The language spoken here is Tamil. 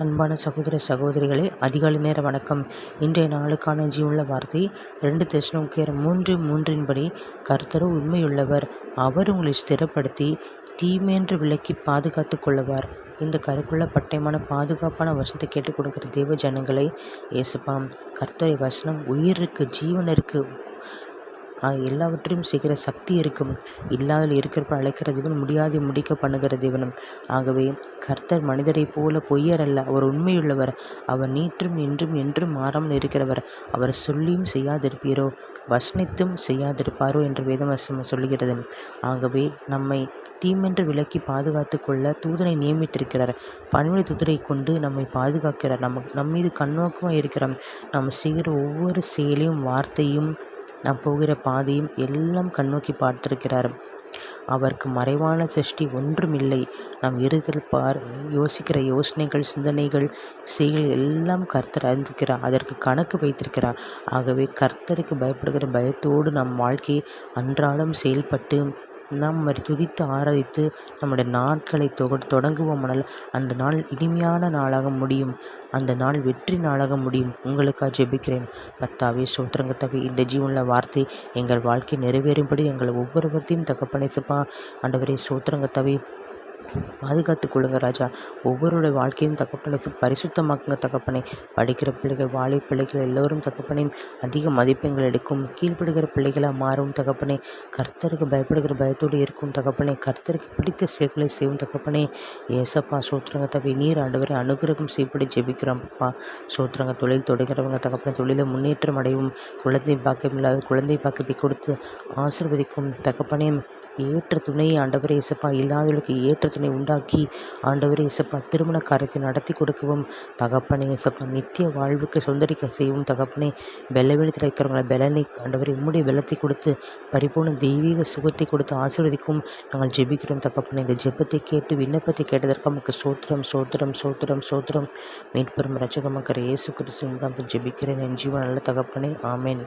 அன்பான சகோதர சகோதரிகளே, அதிகாலை நேர வணக்கம். இன்றைய நாளுக்கான ஜீவனுள்ள வார்த்தை 2 தெசலோனிக்கேயர் 3:3 கர்த்தரோ உண்மையுள்ளவர், அவர் உங்களை ஸ்திரப்படுத்தி தீமையென்று விலக்கி பாதுகாத்து கொள்ளுவார். இந்த கருக்குள்ள பட்டயமான பாதுகாப்பான வசனத்தை கேட்டுக் கொடுக்கிற தேவ ஜனங்களை ஏசுப்பாம். கர்த்தருடைய வசனம் உயிருக்கு, ஜீவனிற்கு, எல்லாவற்றையும் செய்கிற சக்தி இருக்கும். இல்லாமல் இருக்கிறப்ப அழைக்கிற தேவன், முடியாது முடிக்க பண்ணுகிற தேவனும். ஆகவே கர்த்தர் மனிதரைப் போல பொய்யர் அல்ல, அவர் உண்மையுள்ளவர். அவர் நீற்றும் இன்றும் என்றும் மாறாமல் இருக்கிறவர். அவர் சொல்லியும் செய்யாதிருப்பீரோ, வசனித்தும் செய்யாதிருப்பாரோ என்று வேதவசனம் சொல்லுகிறது. ஆகவே நம்மை தீமென்று விலக்கி பாதுகாத்து கொள்ள தூதனை நியமித்திருக்கிறார். 12 தூதரை கொண்டு நம்மை பாதுகாக்கிறார். நம் மீது கண்ணோக்கமாக இருக்கிறார். நாம் செய்கிற ஒவ்வொரு செயலையும், வார்த்தையும், நாம் போகிற பாதையும் எல்லாம் கண்ணோக்கி பார்த்திருக்கிறார். அவருக்கு மறைவான சிருஷ்டி ஒன்றுமில்லை. நாம் இருதல் யோசிக்கிற யோசனைகள், சிந்தனைகள், செயல் எல்லாம் கர்த்தர் அறிந்திருக்கிறார். அதற்கு கணக்கு வைத்திருக்கிறார். ஆகவே கர்த்தருக்கு பயப்படுகிற பயத்தோடு நம் வாழ்க்கையை அன்றாடம் செயல்பட்டு நாம் துதித்து ஆராதித்து நம்முடைய நாட்களை தொடங்குவோமானால் அந்த நாள் இனிமையான நாளாக முடியும். அந்த நாள் வெற்றி நாளாக முடியும். உங்களுக்காக ஜெபிக்கிறேன். கர்த்தாவே, ஸ்தோத்திரம் கர்த்தாவே, இந்த ஜீவனுள்ள வார்த்தை எங்கள் வாழ்க்கை நிறைவேறும்படி எங்கள் ஒவ்வொருவர்த்தையும் தகப்பனே சப்பா. ஆண்டவரே, ஸ்தோத்திரம் கர்த்தாவே, பாதுகாத்து கொள்ளுங்க ராஜா. ஒவ்வொருடைய வாழ்க்கையும் தகப்பனை பரிசுத்தமாக்குங்க தகப்பனை. படிக்கிற பிள்ளைகள், வாழை பிள்ளைகள் எல்லோரும் தகப்பனை அதிக மதிப்பெண்கள் எடுக்கும், கீழ்ப்படுகிற பிள்ளைகளாக மாறும் தகப்பனே. கர்த்தருக்கு பயப்படுகிற பயத்தோடு இருக்கும் தகப்பனே. கர்த்தருக்கு பிடித்த செயல்களை செய்யும் தகப்பனே. ஏசப்பா, சோத்திரங்க தவி நீர் ஆண்டவரை அனுகிரகம் செய்யப்படி ஜெபிக்கிறோம்ப்பா. சோத்திரங்க தொழில் தொடங்குறவங்க தகப்பனை தொழிலை முன்னேற்றம் அடையும். குழந்தை பாக்கியம் இல்லாத குழந்தை பாக்கியத்தை கொடுத்து ஆசீர்வதிக்கும் தகப்பனே. ஏற்ற துணையை ஆண்டவரே இசப்பா, இல்லாதவர்களுக்கு ஏற்ற துணை உண்டாக்கி ஆண்டவரே இசப்பா, திருமண காரியத்தை நடத்தி கொடுக்கவும் தகப்பனே இசப்பா, நித்திய வாழ்வுக்கு சொந்தரிக்க செய்யவும் தகப்பனே. வெள்ளத்தில் இருக்கிறவங்களை பலனை ஆண்டவரே உம்முடைய வெள்ளத்தை கொடுத்து பரிபூர்ண தெய்வீக சுகத்தை கொடுத்து ஆசீர்வதிக்கும் நாங்கள் ஜெபிக்கிறோம் தகப்பனே. இந்த ஜெபத்தை கேட்டு விண்ணப்பத்தை கேட்டதற்கு நமக்கு சோத்திரம் சோத்திரம் சோத்திரம் சோத்திரம். மீட்பெரும் இரட்சகமாகிற இயேசு கிறிஸ்துவின் நாமத்தில் ஜெபிக்கிறேன் என் ஜீவன் நல்ல தகப்பனே. ஆமென்.